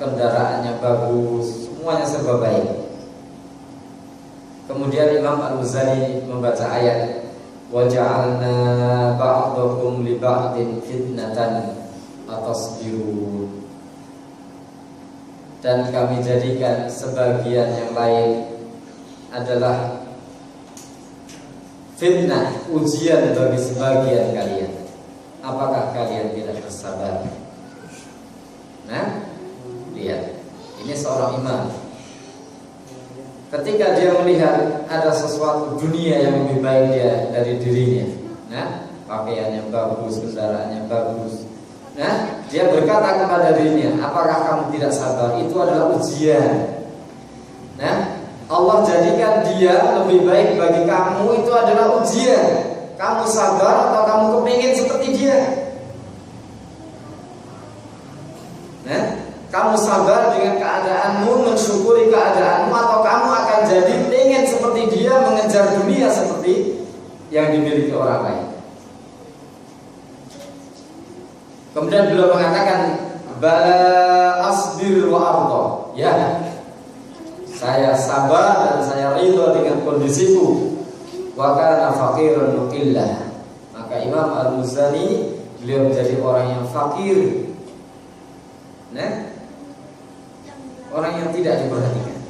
kendaraannya bagus, semuanya serba baik. Kemudian Imam Al-Muzani membaca ayat, wa ja'alna ba'dakum li ba'din fitnatan atasbirun, dan kami jadikan sebagian yang lain adalah fitnah, ujian bagi sebagian kalian. Apakah kalian tidak bersabar? Nah, lihat, ini seorang imam. Ketika dia melihat ada sesuatu dunia yang lebih baik dia dari dirinya, nah, pakaiannya bagus, kendaraannya bagus, Nah, dia berkata kepada dirinya, apakah kamu tidak sabar? Itu adalah ujian. Nah, Allah jadikan dia lebih baik bagi kamu, itu adalah ujian. Kamu sabar atau kamu kepingin seperti dia? Nah, kamu sabar dengan keadaanmu, mensyukuri keadaanmu, atau kamu akan jadi ingin seperti dia, mengejar dunia seperti yang dimiliki orang lain. Kemudian beliau mengatakan, bala asbir wa arda. Ya, saya sabar dan saya ridho dengan kondisiku. Wa kana faqiran muqillah. Maka Imam Al-Muzani, beliau menjadi orang yang fakir. Nah, orang yang tidak diperhatikan.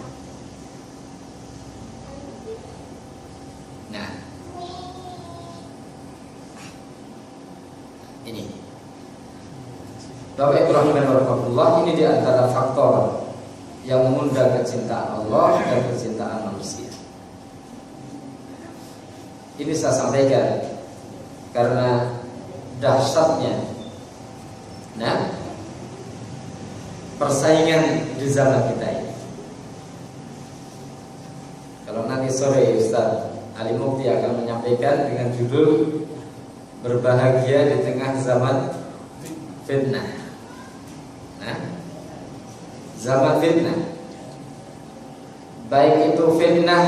Nah, ini Bapak Ibrahim dan Barakatullah, ini diantara faktor yang mengundang kecintaan Allah dan kecintaan manusia. Ini saya sampaikan karena dahsyatnya persaingan di zaman kita ini. Kalau nanti sore Ustaz Ali Mukti akan menyampaikan dengan judul berbahagia di tengah zaman fitnah. Zaman fitnah, baik itu fitnah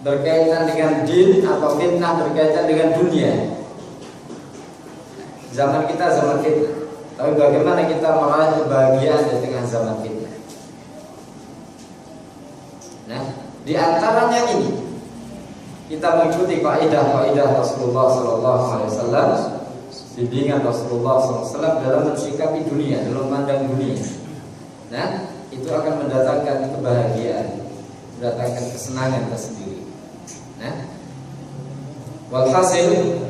berkaitan dengan din atau fitnah berkaitan dengan dunia. Zaman kita zaman fitnah, tapi bagaimana kita meraih kebahagiaan di tengah zaman fitnah? Nah, di antaranya ini kita mengikuti kaidah Rasulullah SAW, bimbingan Rasulullah SAW dalam mensikapi dunia, dalam memandang dunia. Nah, itu akan mendatangkan kebahagiaan, mendatangkan kesenangan tersendiri. Nah, walhasil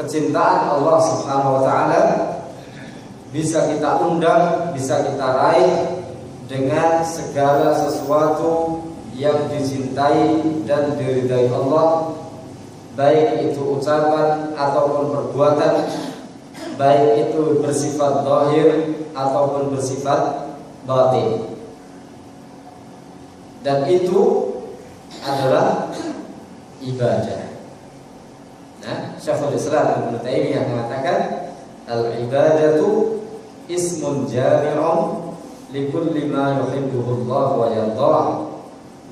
kecintaan Allah Subhanahu wa taala bisa kita undang, bisa kita raih dengan segala sesuatu yang dicintai dan diridai Allah, baik itu ucapan ataupun perbuatan, baik itu bersifat zahir ataupun bersifat batin. Dan itu adalah ibadah. Nah, Syekhul Islam Ibnu Taimiyah mengatakan al-ibadatu ismun jami'un likulli ma yuhibbuhu Allah wa yardah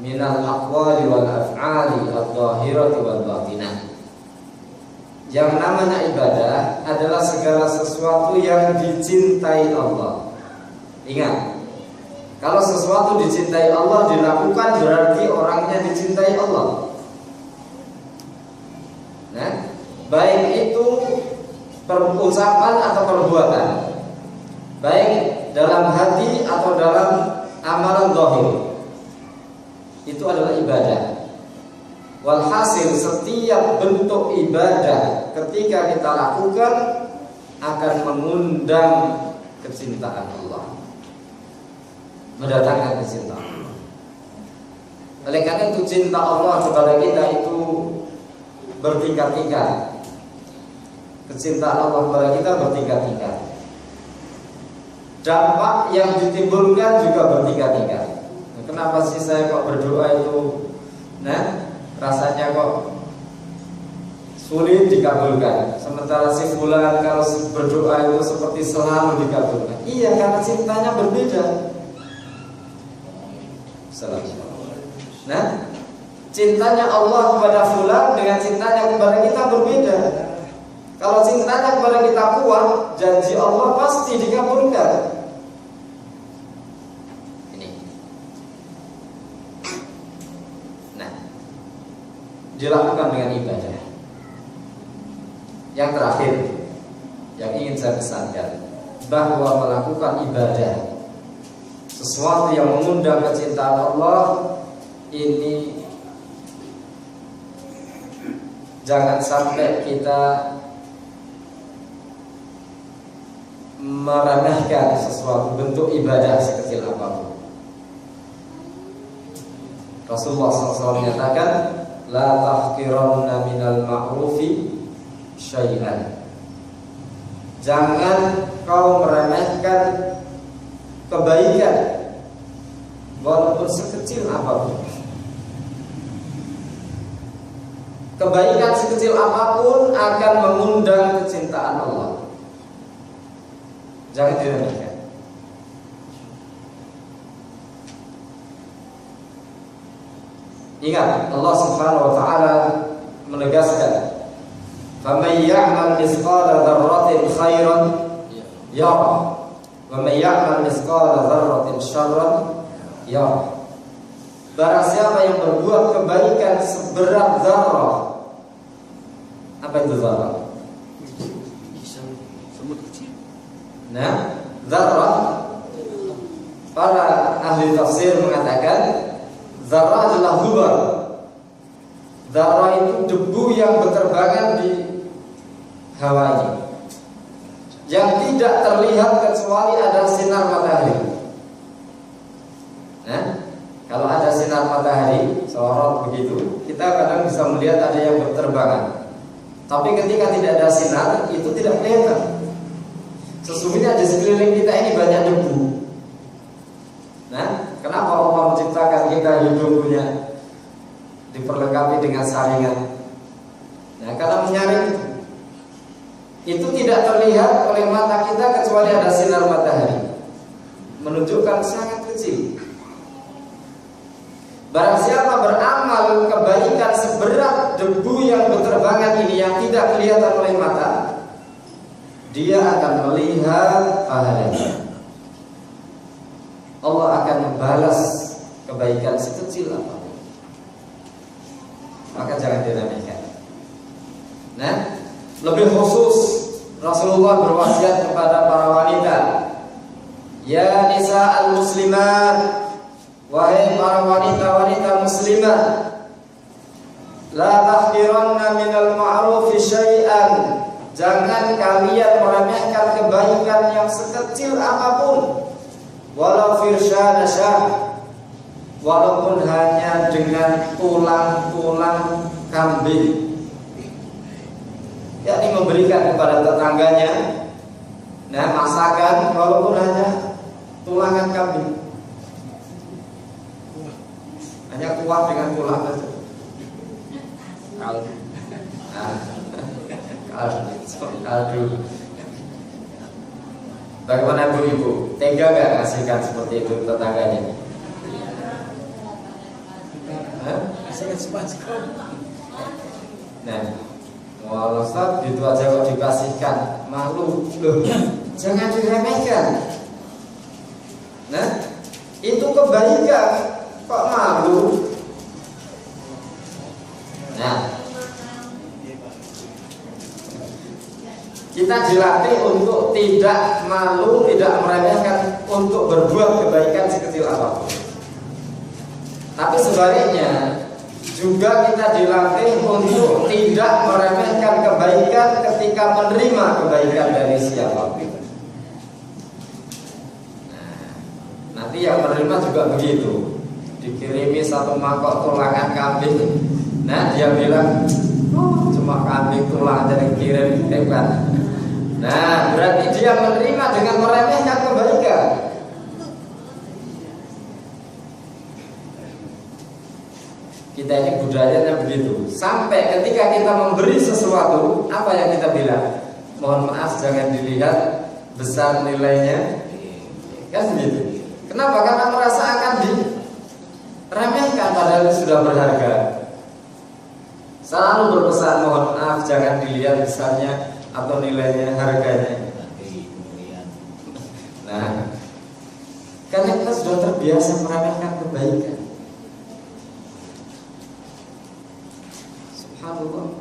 minal aqwali wal af'ali adh-dhahirati wal batinah. Yang namanya ibadah adalah segala sesuatu yang dicintai Allah. Ingat, kalau sesuatu dicintai Allah dilakukan berarti orangnya dicintai Allah. Nah, baik itu ucapan atau perbuatan, baik dalam hati atau dalam amalan zahir, itu adalah ibadah. Walhasil setiap bentuk ibadah ketika kita lakukan akan mengundang kecintaan Allah, mendatangkan kecintaan Allah. Oleh karena itu cinta Allah kepada kita itu bertingkat-tingkat. Kecintaan Allah kepada kita bertingkat-tingkat. Dampak yang ditimbulkan juga bertingkat-tingkat. Nah, kenapa sih saya kok berdoa itu rasanya kok sulit dikabulkan, sementara si fulan kalau berdoa itu seperti selalu dikabulkan? Iya, karena cintanya berbeda. Nah, cintanya Allah kepada fulan dengan cintanya kepada kita berbeda. Kalau cintanya kepada kita kuat, janji Allah pasti dikabulkan. Dilakukan dengan ibadah. Yang terakhir yang ingin saya pesankan, bahwa melakukan ibadah, sesuatu yang mengundang kecintaan Allah, ini jangan sampai kita meremehkan sesuatu bentuk ibadah sekecil apapun. Rasulullah SAW menyatakan, la tahqiranna minal ma'rufi syai'an Jangan kau meremehkan kebaikan walaupun sekecil apapun. Kebaikan sekecil apapun akan mengundang kecintaan Allah. Jangan diremehkan. Ingat, Allah Subhanahu wa taala menegaskan, "Faman ya'mal mithqala dzarratin khairan yarah, wa man ya'mal mithqala dzarratin syarran yarah." Barang siapa yang berbuat kebaikan seberat zarrah. Apa itu zarrah? Semut kecil. Nah, zarrah, para ahli tafsir mengatakan zarrah adalah hubar. Zarrah itu debu yang berterbangan di hawa ini, yang tidak terlihat kecuali ada sinar matahari. Nah, kalau ada sinar matahari sorot begitu, kita kadang bisa melihat ada yang berterbangan. Tapi ketika tidak ada sinar, itu tidak kelihatan. Sesungguhnya di sekeliling kita ini banyak debu. Nah, kenapa Allah menciptakan kita hidung punya diperlengkapi dengan saringan? Nah, karena menyaring itu tidak terlihat oleh mata kita kecuali ada sinar matahari, menunjukkan sangat kecil. Barang siapa beramal kebaikan seberat debu yang berterbangan ini yang tidak kelihatan oleh mata, dia akan melihat pahalanya. Allah akan membalas kebaikan sekecil apapun. Maka jangan diremehkan. Nah, lebih khusus Rasulullah berwasiat kepada para wanita, "Ya nisa al-muslimat, wahai para wanita-wanita muslimah, la tahqiranna minal ma'rufi syai'an." Jangan kalian meremehkan kebaikan yang sekecil apapun, walau firsyana syah, walaupun hanya dengan tulang-tulang kambing, yakni memberikan kepada tetangganya, nah, masakan walaupun hanya tulangan kambing, hanya kuah dengan tulang saja. Kaldu. Bagaimana ibu-ibu? Tega gak ngasihkan seperti itu tetangganya? Nah, walau Ustaz gitu aja kok dikasihkan, malu loh. Jangan diremehkan. Nah, itu kebaikan kok malu. Nah, kita dilatih untuk tidak malu, tidak meremehkan, untuk berbuat kebaikan sekecil apapun. Tapi sebaliknya juga kita dilatih untuk tidak meremehkan kebaikan ketika menerima kebaikan dari siapapun. Nanti yang menerima juga begitu. Dikirimi satu mangkok tulangan kambing. Nah, dia bilang, cuma kambing tulang aja dikirim, hebat. Nah, berarti dia menerima dengan meremehkan kebaikan. Kita ini budayanya begitu. Sampai ketika kita memberi sesuatu, apa yang kita bilang? Mohon maaf, jangan dilihat besar nilainya. Kan begitu. Kenapa? Karena merasa akan diremehkan padahal sudah berharga. Selalu berpesan, mohon maaf, jangan dilihat besarnya atau nilainya, harganya. Nah, karena kita sudah terbiasa meremehkan kebaikan. Subhanallah.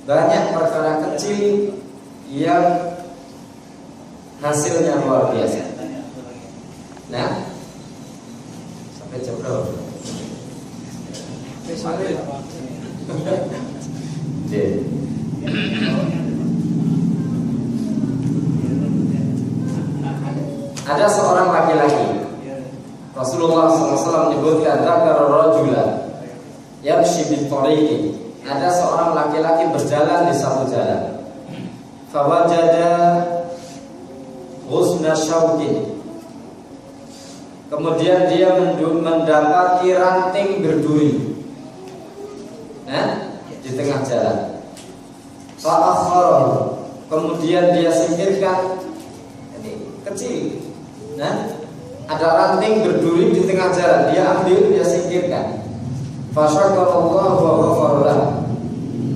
Banyak perkara kecil yang hasilnya luar biasa. Nah, sampai jam berapa? Ada seorang laki-laki, Rasulullah SAW menyebutkan dzakara rajulan yamshi bil tariqi. Ada seorang laki-laki berjalan di satu jalan. fawajada ghusna syaukin. Kemudian dia mendapati ranting berduri di tengah jalan. Fa'akharahu, kemudian dia singkirkan. Ini kecil, ada ranting berduri di tengah jalan, dia ambil, dia singkirkan. Fasyakarallahu wa ghafara.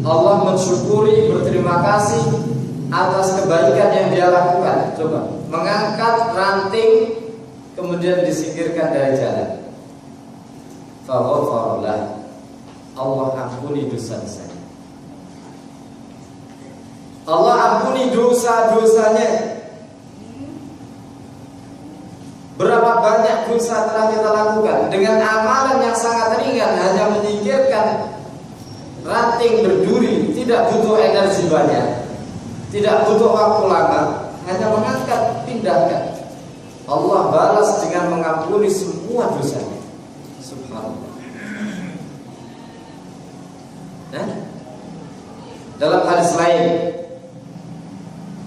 Allah mensyukuri, berterima kasih atas kebaikan yang dia lakukan. Coba mengangkat ranting kemudian disingkirkan dari jalan. Faghfaralah, Allah ampuni dosa-dosanya. Allah ampuni dosa-dosanya. Berapa banyak dosa telah kita lakukan dengan amalan yang sangat ringan, hanya menyingkirkan ranting berduri, tidak butuh energi banyak, tidak butuh waktu lama, hanya mengangkat, pindahkan. Allah balas dengan mengampuni semua dosanya. Subhanallah. Dalam hadis lain,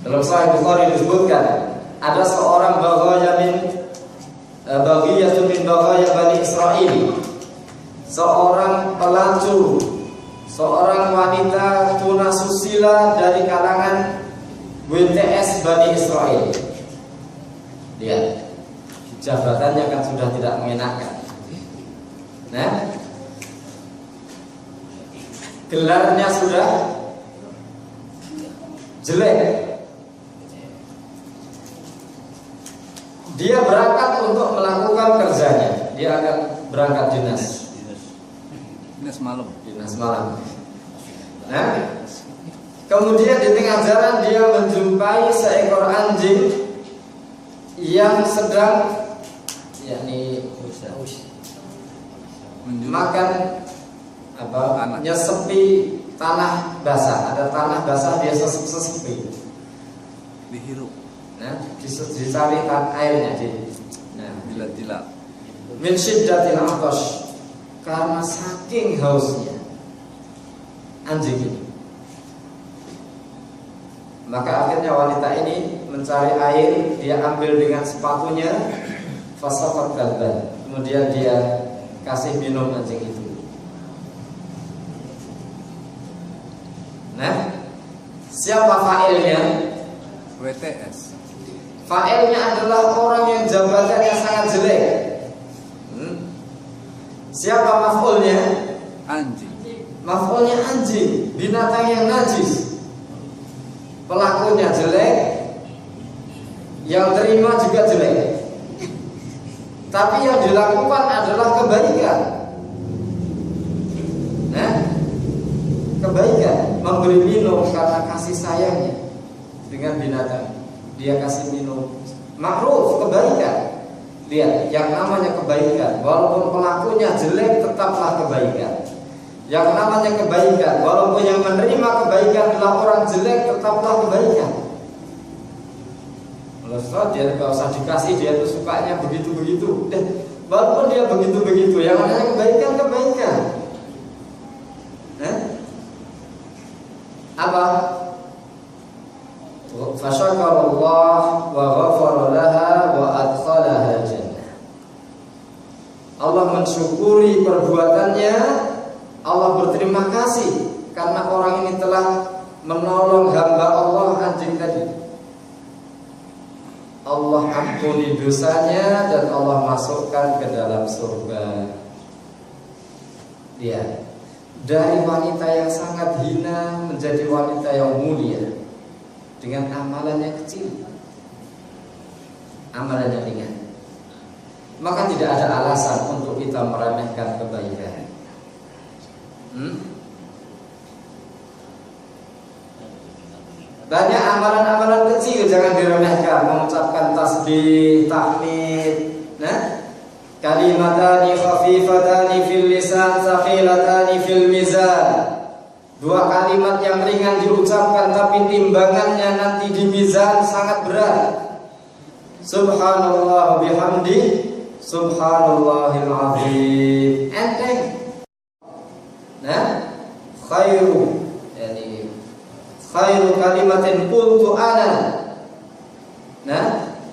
dalam Sahih Bukhari disebutkan, ada seorang baghiyatun min baghaya Bani Israil, seorang pelacur, seorang wanita tunasusila dari kalangan WTS Bani Israil. Lihat, jabatannya kan sudah tidak mengenakan. Gelarnya sudah jelek. Dia berangkat untuk melakukan kerjanya. Dia akan berangkat dinas malam. Kemudian di tengah jalan dia menjumpai seekor anjing yang sedang makan nyesepi tanah basah. Ada tanah basah, dia sesepi. Dihirup. Dicari airnya. Dilap. Min syiddatil atash, karena saking hausnya anjing ini. Maka akhirnya wanita ini mencari air, dia ambil dengan sepatunya, fasaqat kalban. Kemudian dia kasih minum anjing itu. Siapa fa'ilnya? WTS. Fa'ilnya adalah orang yang jabatannya sangat jelek. Siapa maf'ulnya? Anjing. Maf'ulnya anjing, binatang yang najis. Pelakunya jelek, yang terima juga jelek. Tapi yang dilakukan adalah kebaikan. Kebaikan, memberi minum karena kasih sayangnya dengan binatang. Dia kasih minum, makruf, kebaikan. Lihat, yang namanya kebaikan, walaupun pelakunya jelek tetaplah kebaikan. Yang namanya kebaikan, walaupun yang menerima kebaikan adalah orang jelek, tetaplah kebaikan. Kalau dia kalau usah dikasih, dia tuh sukanya begitu-begitu. Walaupun dia begitu-begitu, yang namanya kebaikan. Apa? Fasyakarallah wa ghafara laha wa adkhalaha jannah. Allah mensyukuri perbuatannya, Allah berterima kasih karena orang ini telah menolong hamba Allah anjing tadi. Allah ampuni dosanya dan Allah masukkan ke dalam surga. Dia dari wanita yang sangat hina menjadi wanita yang mulia dengan amalan yang kecil, amalan yang ringan. Maka tidak ada alasan untuk kita meremehkan kebaikan. Banyak amalan-amalan kecil jangan diremehkan. Mengucapkan tasbih, tahmid, kalimatani khafifatani fil lisan, thaqilatani fil mizan. Dua kalimat yang ringan diucapkan tapi timbangannya nanti di mizan sangat berat. Subhanallah bihamdi, subhanallahil azim. Enteng. khairu kalimatin qultu ana. Nah,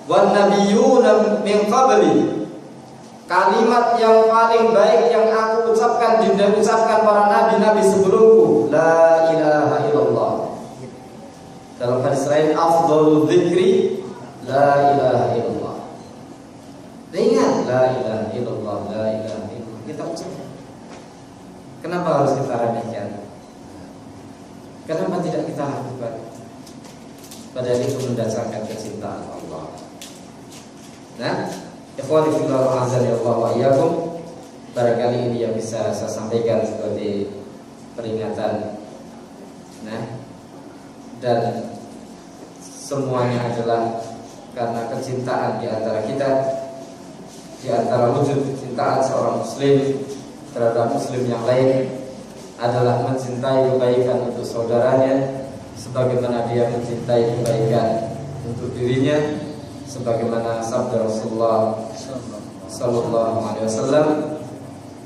wan nabiyyuna min qabli. Kalimat yang paling baik yang aku ucapkan dan diucapkan para nabi-nabi sebelumku, la ilaha illallah. Dalam hadis lain, afdhalul dzikri la ilaha illallah. Ingat, la ilaha illallah, la ilaha illallah. Kita ucapkan. Kenapa harus kita remehkan? Kenapa tidak kita lakukan? Padahal itu mendasarkan kecintaan Allah. Nah, ikhwani fillah azza wa iyyakum, barangkali ini yang bisa saya sampaikan sebagai peringatan. Nah, dan semuanya adalah karena kecintaan di antara kita, di antara wujud kecintaan seorang muslim terhadap muslim yang lain adalah mencintai kebaikan untuk saudaranya sebagaimana dia mencintai kebaikan untuk dirinya, sebagaimana sabda Rasulullah sallallahu alaihi wasallam,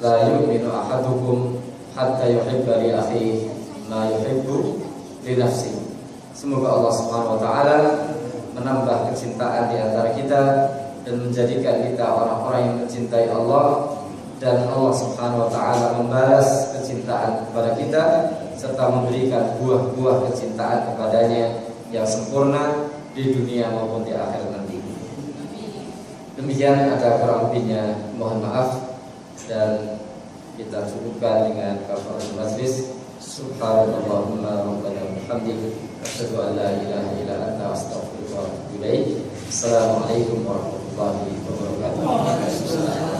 la yu'minu ahadukum hatta yuhibba li akhihi ma yuhibbu li nafsihi. Semoga Allah Subhanahu wa taala menambah kecintaan di antara kita dan menjadikan kita orang-orang yang mencintai Allah, dan Allah Subhanahu wa taala membalas kecintaan kepada kita serta memberikan buah-buah kecintaan kepadanya yang sempurna di dunia maupun di akhirat nanti. Demikian, ada kurang lebihnya mohon maaf, dan kita cukupkan dengan kafaratul majlis. Subhanallahumma rabbana wa bihamdika asyhadu an la ilaha illa anta astaghfiruka wa atubu ilaik. Assalamualaikum warahmatullahi wabarakatuh.